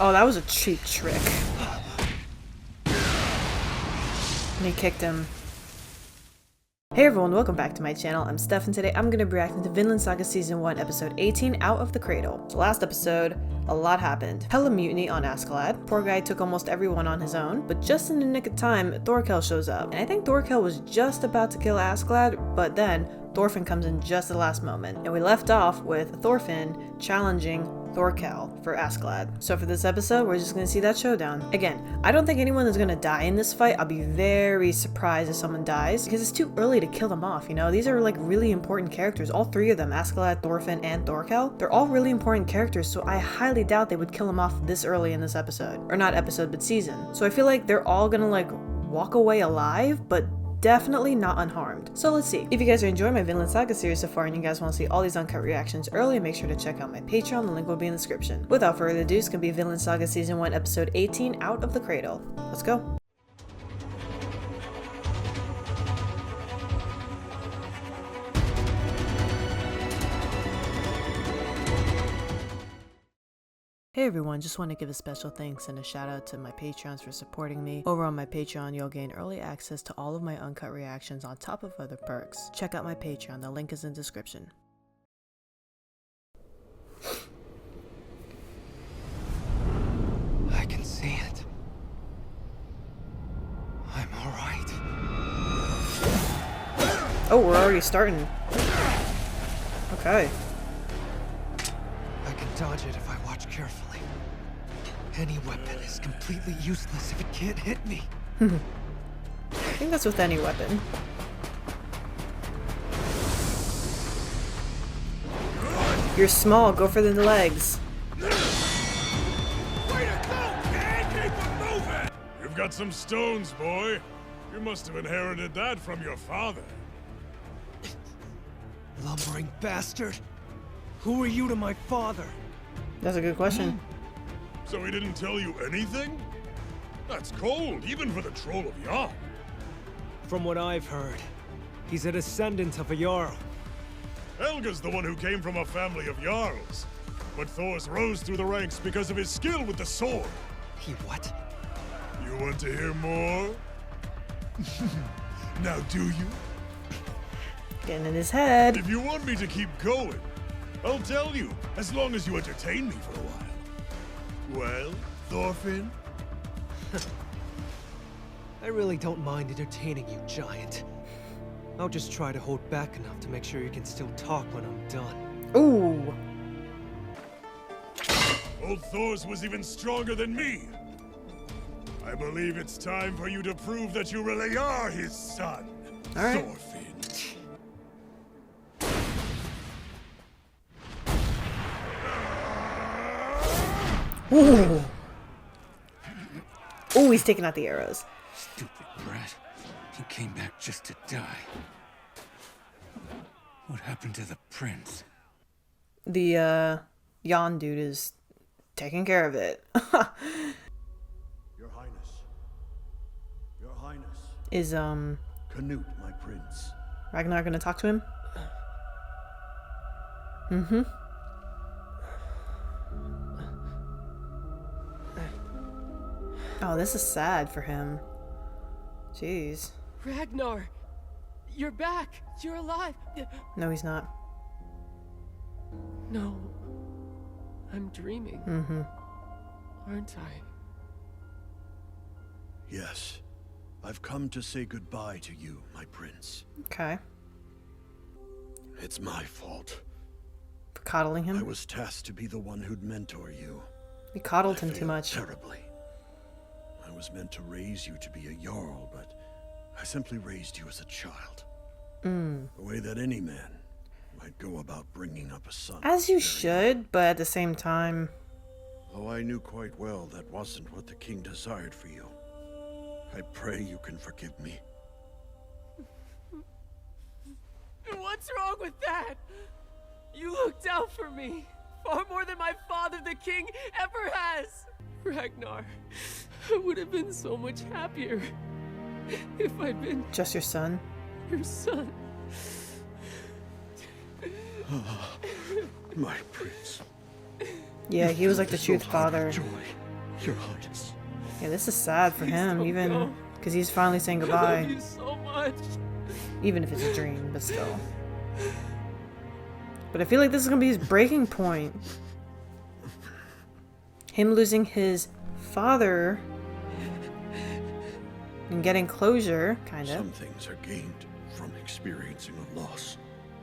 Oh, that was a cheap trick. And he kicked him. Hey everyone, welcome back to my channel. I'm Steph, and today I'm going to be reacting to Vinland Saga Season 1, Episode 18, Out of the Cradle. So last episode, a lot happened. Hella mutiny on Askeladd. Poor guy took almost everyone on his own, but just in the nick of time, Thorkell shows up. And I think Thorkell was just about to kill Askeladd, but then Thorfinn comes in just at the last moment. And we left off with Thorfinn challenging Thorkell for Askeladd. So for this episode, we're just gonna see that showdown. Again, I don't think anyone is gonna die in this fight. I'll be very surprised if someone dies, because it's too early to kill them off, you know? These are like really important characters. All three of them, Askeladd, Thorfinn, and Thorkell, they're all really important characters, so I highly doubt they would kill them off this early in this episode. Or not episode, but season. So I feel like they're all gonna like walk away alive, but definitely not unharmed. So let's see. If you guys are enjoying my Vinland Saga series so far and you guys want to see all these uncut reactions early, make sure to check out my Patreon. The link will be in the description. Without further ado, it's gonna be Vinland Saga Season 1, Episode 18, Out of the Cradle. Let's go. Hey everyone, just want to give a special thanks and a shout out to my Patreons for supporting me. Over on my Patreon, you'll gain early access to all of my uncut reactions on top of other perks. Check out my Patreon, the link is in the description. I can see it. I'm alright. Oh, we're already starting. Okay. I can dodge it if I watch carefully. Any weapon is completely useless if it can't hit me. I think that's with any weapon. You're small, go for the legs. Way to go, man! Keep it moving! You've got some stones, boy. You must have inherited that from your father. Lumbering bastard! Who are you to my father? That's a good question. So he didn't tell you anything? That's cold, even for the troll of Jarl. From what I've heard, he's a descendant of a Jarl. Helga's the one who came from a family of Jarls. But Thor's rose through the ranks because of his skill with the sword. He what? You want to hear more? Now do you? Getting in his head. If you want me to keep going, I'll tell you, as long as you entertain me for a while. Well, Thorfinn? I really don't mind entertaining you, giant. I'll just try to hold back enough to make sure you can still talk when I'm done. Ooh. Old Thor's was even stronger than me. I believe it's time for you to prove that you really are his son, all right. Thorfinn. Ooh. Ooh, he's taking out the arrows. Stupid brat. He came back just to die. What happened to the prince? The, Jan dude is taking care of it. Your Highness. Your Highness. Is, Canute, my prince. Ragnar gonna talk to him? Mm-hmm. Oh, this is sad for him. Jeez. Ragnar! You're back! You're alive! No, he's not. No. I'm dreaming. Mm-hmm. Aren't I? Yes. I've come to say goodbye to you, my prince. Okay. It's my fault. For coddling I him? was tasked to be the one who'd mentor you. We coddled I him too failed much. terribly. I was meant to raise you to be a Jarl, but I simply raised you as a child. The way that any man might go about bringing up a son. As you Very should, but at the same time... Though I knew quite well that wasn't what the king desired for you. I pray you can forgive me. What's wrong with that? You looked out for me. Far more than my father, the king, ever has. Ragnar, I would have been so much happier if I'd been Just your son? your son. My prince. Yeah, he was like the Filled truth with so heart father. of joy. Your Highness. Yeah, this is sad for him, don't even go. because he's finally saying I love goodbye. you so much. Even if it's a dream, but still. But I feel like this is gonna be his breaking point. Him losing his father and getting closure, kind of. Some things are gained from experiencing a loss.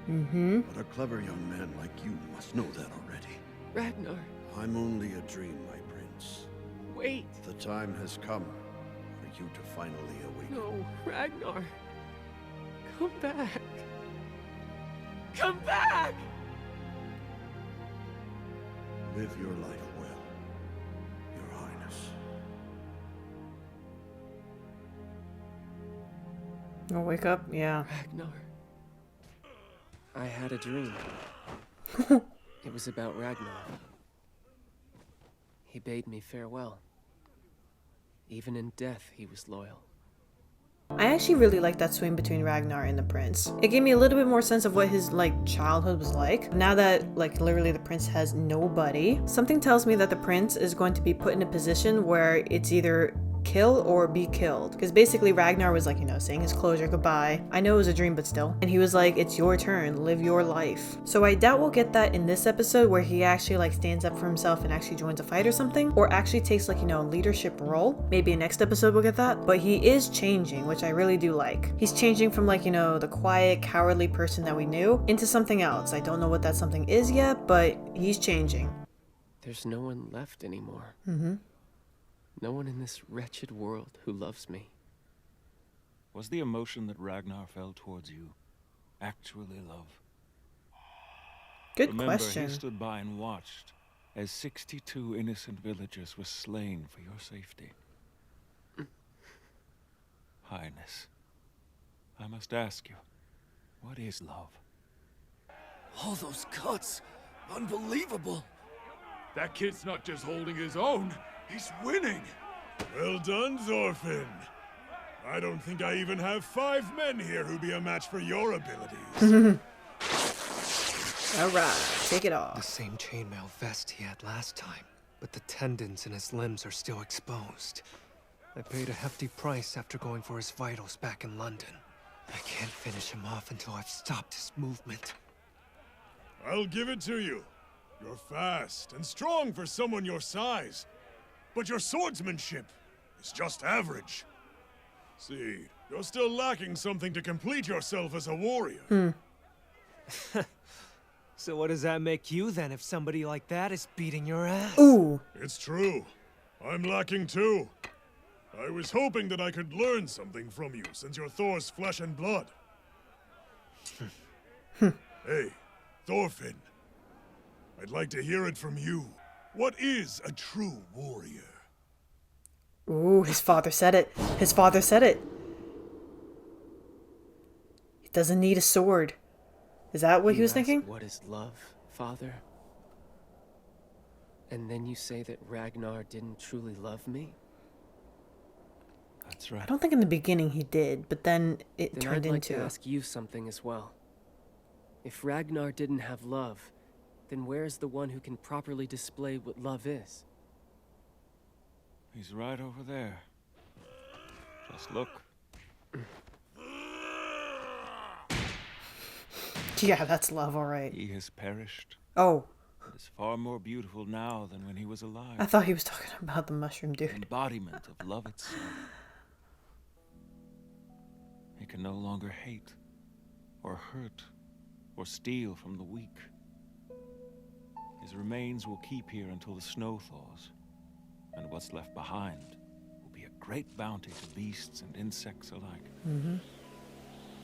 Mm-hmm. But a clever young man like you must know that already. Ragnar, I'm only a dream, my prince. wait. The time has come for you to finally awaken. No, Ragnar. Come back. Come back! Live your life well, Your Highness. Gonna wake up? Yeah. Ragnar. I had a dream. It was about Ragnar. He bade me farewell. Even in death, he was loyal. I actually really like that swing between Ragnar and the prince. It gave me a little bit more sense of what his childhood was like. Now that literally the prince has nobody, something tells me that the prince is going to be put in a position where it's either kill or be killed. Because basically Ragnar was saying his closure, goodbye. I know it was a dream, but still. And he was like, it's your turn, live your life. So I doubt we'll get that in this episode where he actually stands up for himself and actually joins a fight or something, or actually takes a leadership role. Maybe next episode we'll get that. But he is changing, which I really do like. He's changing from the quiet, cowardly person that we knew into something else. I don't know what that something is yet, but he's changing. There's no one left anymore. Mm-hmm. No one in this wretched world who loves me. Was the emotion that Ragnar felt towards you actually love? Good Remember, question. he stood by and watched as 62 innocent villagers were slain for your safety. Highness, I must ask you, what is love? All those cuts! Unbelievable! That kid's not just holding his own, he's winning! Well done, Thorfinn. I don't think I even have 5 men here who'd be a match for your abilities. Alright, take it The off. same chainmail vest he had last time, but the tendons in his limbs are still exposed. I paid a hefty price after going for his vitals back in London. I can't finish him off until I've stopped his movement. I'll give it to you. You're fast and strong for someone your size. But your swordsmanship is just average. See, you're still lacking something to complete yourself as a warrior. So what does that make you then if somebody like that is beating your ass? Ooh. It's true. I'm lacking too. I was hoping that I could learn something from you since you're Thor's flesh and blood. Hey, Thorfinn. I'd like to hear it from you. What is a true warrior? Ooh, his father said it. His father said it. He doesn't need a sword. Is that what he was You ask, thinking? what is love, father? And then you say that Ragnar didn't truly love me? That's I right. don't think in the beginning he did, but then it Then turned I'd like into... to ask you something as well. If Ragnar didn't have love, then where's the one who can properly display what love is? He's right over there. Just look. Yeah, that's love, alright. He has perished. Oh, It is far more beautiful now than when he was alive. I thought he was talking about the mushroom dude. Embodiment of love itself. He can no longer hate, or hurt, or steal from the weak. His remains will keep here until the snow thaws, and what's left behind will be a great bounty to beasts and insects alike.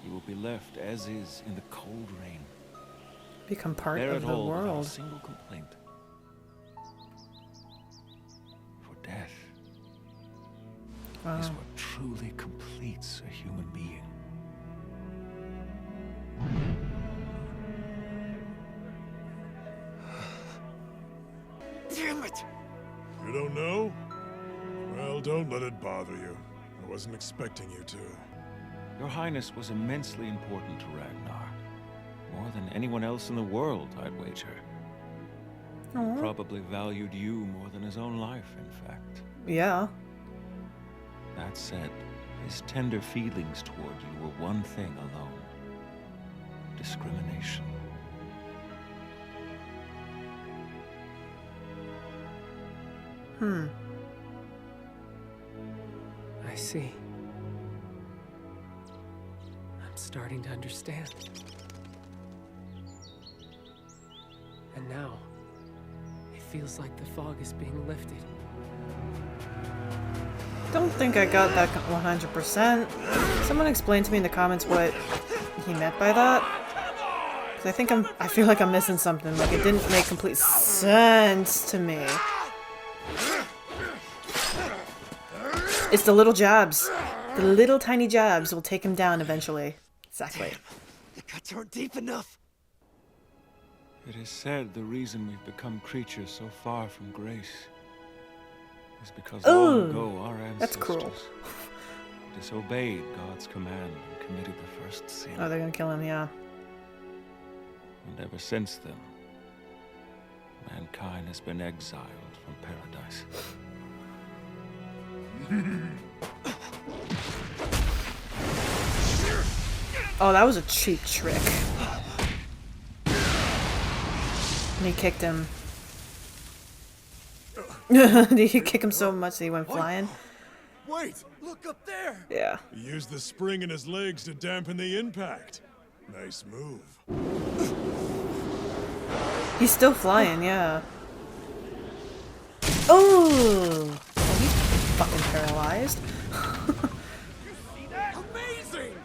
He will be left as is in the cold rain. Become part Bear of it the all without a world. single complaint. For death is Wow. what truly completes a human being. Damn it! You don't know? Well, don't let it bother you. I wasn't expecting you to. Your Highness was immensely important to Ragnar. More than anyone else in the world, I'd wager. Aw. Probably valued you more than his own life, in fact. Yeah. That said, his tender feelings toward you were one thing alone. Discrimination. I see. I'm starting to understand. And now, it feels like the fog is being lifted. Don't think I got that 100%. Someone explain to me in the comments what he meant by that. Because I feel like I'm missing something. Like, it didn't make complete sense to me. It's the little jabs. The little tiny jabs will take him down eventually. Exactly. Damn, the cuts aren't deep enough. It is said the reason we've become creatures so far from grace is because long ago our ancestors that's cruel. disobeyed God's command and committed the first sin. Oh, they're gonna kill him, yeah. And ever since then, mankind has been exiled from paradise. Oh, that was a cheap trick. And he kicked him. Did he kick him so much that he went flying? Wait! Look up there! Yeah. He used the spring in his legs to dampen the impact. Nice move. He's still flying, yeah. Oh! He's fucking paralyzed. Amazing!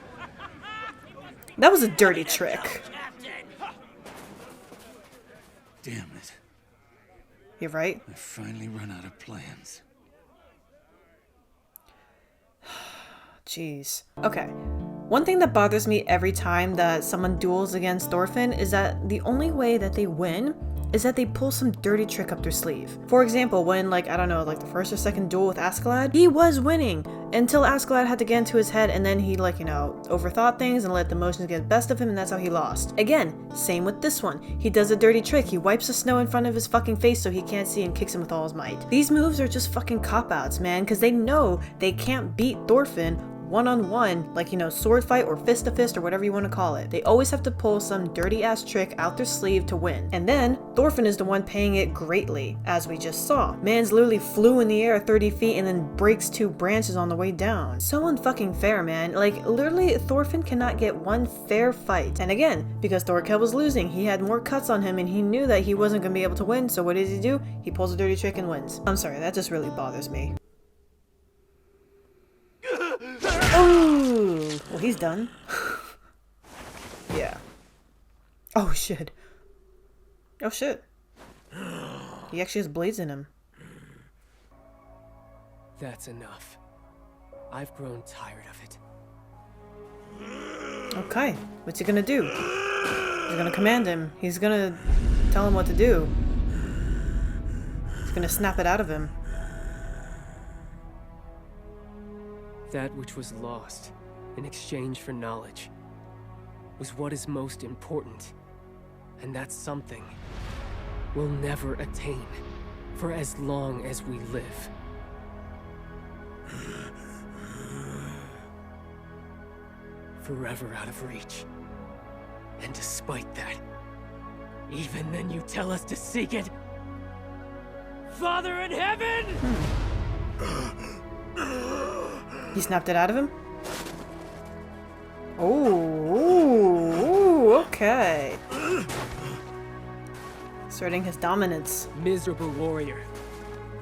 That was a dirty trick. Damn it. You're right. I finally run out of plans. Jeez. Okay. One thing that bothers me every time that someone duels against Thorfinn is that the only way that they win is that they pull some dirty trick up their sleeve. For example, when, like, I don't know, like the first or second duel with Askeladd, he was winning until Askeladd had to get into his head, and then he, like, you know, overthought things and let the emotions get the best of him, and that's how he lost. Again, same with this one. He does a dirty trick. He wipes the snow in front of his fucking face so he can't see and kicks him with all his might. These moves are just fucking cop-outs, man, because they know they can't beat Thorfinn one-on-one, like, you know, sword fight or fist to fist or whatever you want to call it. They always have to pull some dirty ass trick out their sleeve to win. And then Thorfinn is the one paying it greatly, as we just saw. Man's literally flew in the air 30 feet and then breaks 2 branches on the way down. So unfucking fair, man. Like, literally, Thorfinn cannot get one fair fight. And again, because Thorkell was losing, he had more cuts on him and he knew that he wasn't going to be able to win, so what does he do? He pulls a dirty trick and wins. I'm sorry, that just really bothers me. Oh, well, he's done. Yeah. Oh, shit. Oh, shit. He actually has blades in him. That's enough. I've grown tired of it. Okay, what's he gonna do? He's gonna command him. He's gonna tell him what to do. He's gonna snap it out of him. That which was lost in exchange for knowledge was what is most important. And that's something we'll never attain for as long as we live. Forever out of reach. And despite that, even then you tell us to seek it? Father in heaven! He snapped it out of him? Oh, okay. Asserting his dominance. Miserable warrior.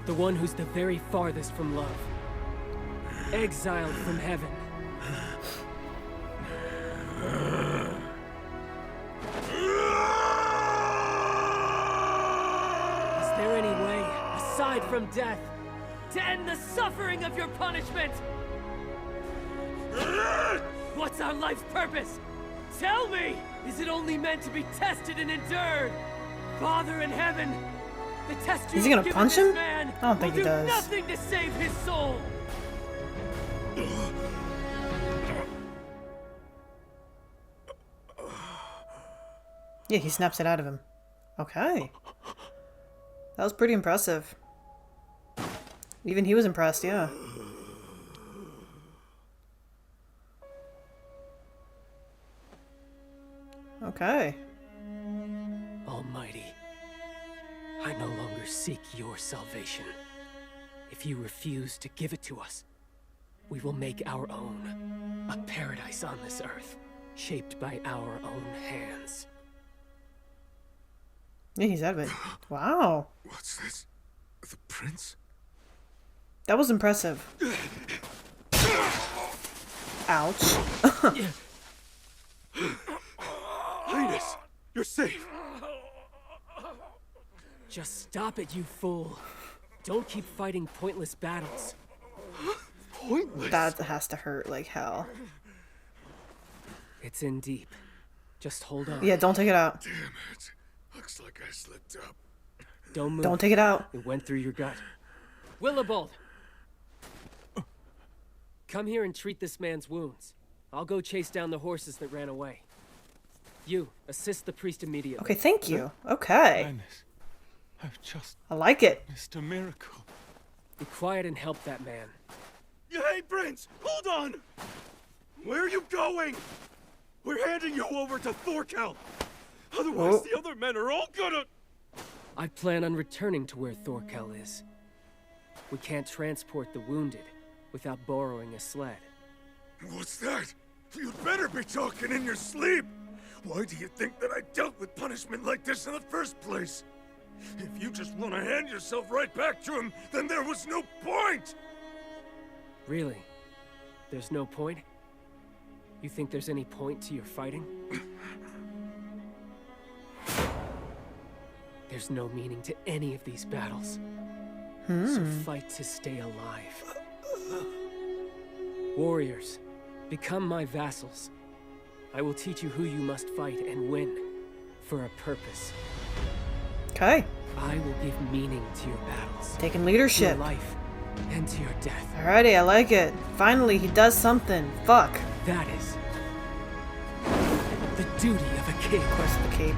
The one who's the very farthest from love. Exiled from heaven. Is there any way, aside from death, to end the suffering of your punishment? What's our life's purpose? Tell me! Is it only meant to be tested and endured? Father in heaven, the test Is he gonna punch him? Man I don't think he will do does. nothing to save his soul. Yeah, he snaps it out of him. Okay. That was pretty impressive. Even he was impressed, yeah. Okay. Almighty, I no longer seek your salvation. If you refuse to give it to us, we will make our own. A paradise on this earth, shaped by our own hands. Yeah, he's out of it. Wow. What's this? The prince? That was impressive. Ouch. Highness, you're safe. Just stop it, you fool. Don't keep fighting pointless battles. Pointless. That has to hurt like hell. It's in deep. Just hold on. Yeah, don't take it out. Damn it. Looks like I slipped up. Don't move. Don't take it out. It went through your gut. Willibald! Come here and treat this man's wounds. I'll go chase down the horses that ran away. You, assist the priest immediately. Okay, thank you. Okay. Highness, I've just I like it. missed a miracle. Be quiet and help that man. Hey, Prince! Hold on! Where are you going? We're handing you over to Thorkell. Otherwise, the other men are all gonna... I plan on returning to where Thorkell is. We can't transport the wounded without borrowing a sled. What's that? You'd better be talking in your sleep! Why do you think that I dealt with punishment like this in the first place? If you just want to hand yourself right back to him, then there was no point! Really? There's no point? You think there's any point to your fighting? There's no meaning to any of these battles. So fight to stay alive. Warriors, become my vassals. I will teach you who you must fight and win, for a purpose. Okay. I will give meaning to your battles, Taking to leadership. your life, and to your death. Alrighty, I like it. Finally, he does something. Fuck. That is the duty of a king. Of course, the cape.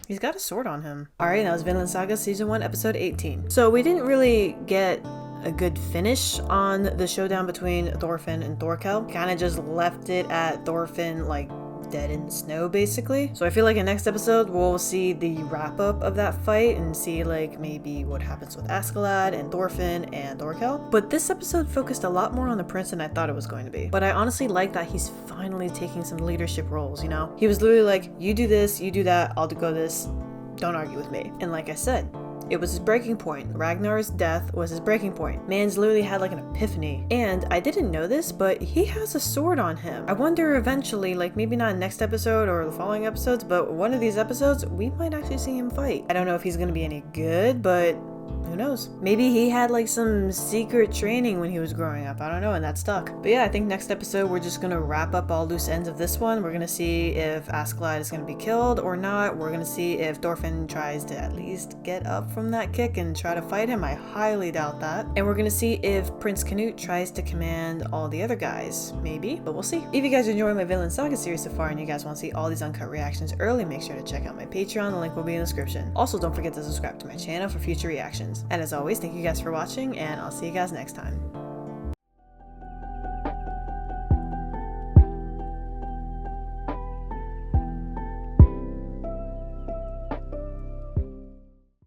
He's got a sword on him. Alright, that was Vinland Saga Season 1, Episode 18. So we didn't really get a good finish on the showdown between Thorfinn and Thorkell. Kind of just left it at Thorfinn, like, dead in the snow, basically. So I feel like in next episode, we'll see the wrap-up of that fight and see, like, maybe what happens with Askeladd and Thorfinn and Thorkell. But this episode focused a lot more on the prince than I thought it was going to be. But I honestly like that he's finally taking some leadership roles, you know? He was literally like, you do this, you do that, I'll go this, don't argue with me. And like I said, it was his breaking point. Ragnar's death was his breaking point. Man's literally had like an epiphany. And I didn't know this, but he has a sword on him. I wonder eventually, like maybe not next episode or the following episodes, but one of these episodes, we might actually see him fight. I don't know if he's gonna be any good, but who knows? Maybe he had like some secret training when he was growing up. I don't know, and that stuck. But yeah, I think next episode we're just gonna wrap up all loose ends of this one. We're gonna see if Askeladd is gonna be killed or not. We're gonna see if Thorfinn tries to at least get up from that kick and try to fight him. I highly doubt that. And we're gonna see if Prince Canute tries to command all the other guys. Maybe, but we'll see. If you guys are enjoying my Vinland Saga series so far and you guys want to see all these uncut reactions early, make sure to check out my Patreon. The link will be in the description. Also, don't forget to subscribe to my channel for future reactions. And as always, thank you guys for watching, and I'll see you guys next time.